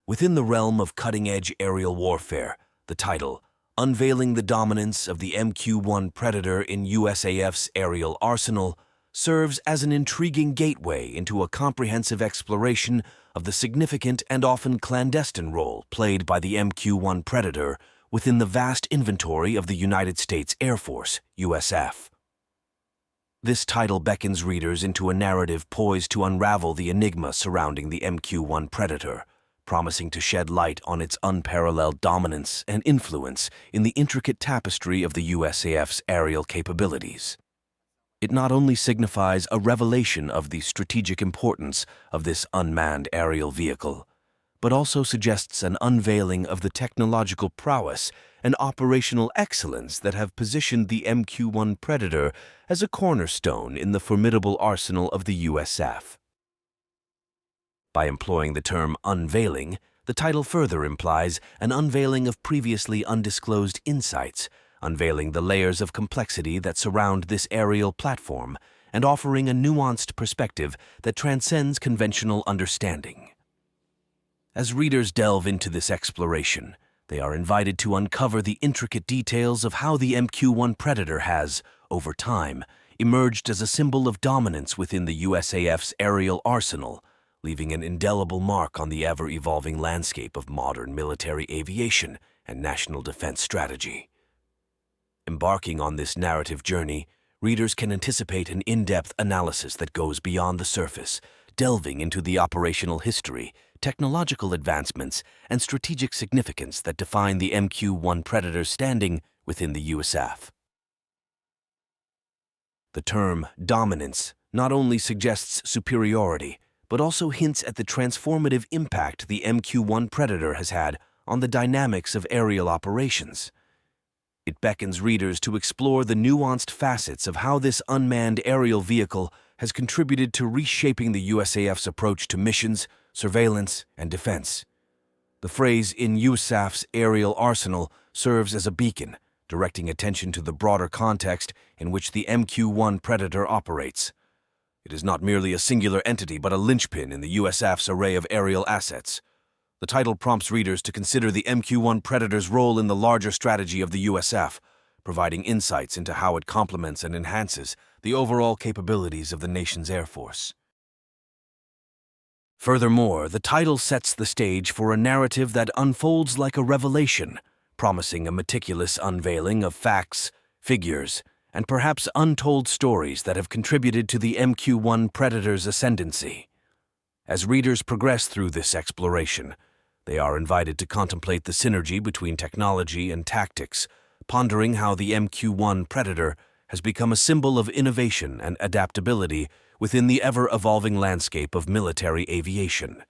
Within the realm of cutting-edge aerial warfare, the title, Unveiling the Dominance of the MQ-1 Predator in USAF's Aerial Arsenal, serves as an intriguing gateway into a comprehensive exploration of the significant and often clandestine role played by the MQ-1 Predator within the vast inventory of the United States Air Force, USAF. This title beckons readers into a narrative poised to unravel the enigma surrounding the MQ-1 Predator, promising to shed light on its unparalleled dominance and influence in the intricate tapestry of the USAF's aerial capabilities. It not only signifies a revelation of the strategic importance of this unmanned aerial vehicle, but also suggests an unveiling of the technological prowess and operational excellence that have positioned the MQ-1 Predator as a cornerstone in the formidable arsenal of the USAF. By employing the term unveiling, the title further implies an unveiling of previously undisclosed insights, unveiling the layers of complexity that surround this aerial platform and offering a nuanced perspective that transcends conventional understanding. As readers delve into this exploration, they are invited to uncover the intricate details of how the MQ-1 Predator has, over time, emerged as a symbol of dominance within the USAF's aerial arsenal, leaving an indelible mark on the ever-evolving landscape of modern military aviation and national defense strategy. Embarking on this narrative journey, readers can anticipate an in-depth analysis that goes beyond the surface, delving into the operational history, technological advancements, and strategic significance that define the MQ-1 Predator's standing within the USAF. The term dominance not only suggests superiority, but also hints at the transformative impact the MQ-1 Predator has had on the dynamics of aerial operations. It beckons readers to explore the nuanced facets of how this unmanned aerial vehicle has contributed to reshaping the USAF's approach to missions, surveillance, and defense. The phrase "in USAF's aerial arsenal" serves as a beacon, directing attention to the broader context in which the MQ-1 Predator operates. It is not merely a singular entity, but a linchpin in the USAF's array of aerial assets. The title prompts readers to consider the MQ-1 Predator's role in the larger strategy of the USAF, providing insights into how it complements and enhances the overall capabilities of the nation's Air Force. Furthermore, the title sets the stage for a narrative that unfolds like a revelation, promising a meticulous unveiling of facts, figures, and perhaps untold stories that have contributed to the MQ-1 Predator's ascendancy. As readers progress through this exploration, they are invited to contemplate the synergy between technology and tactics, pondering how the MQ-1 Predator has become a symbol of innovation and adaptability within the ever-evolving landscape of military aviation.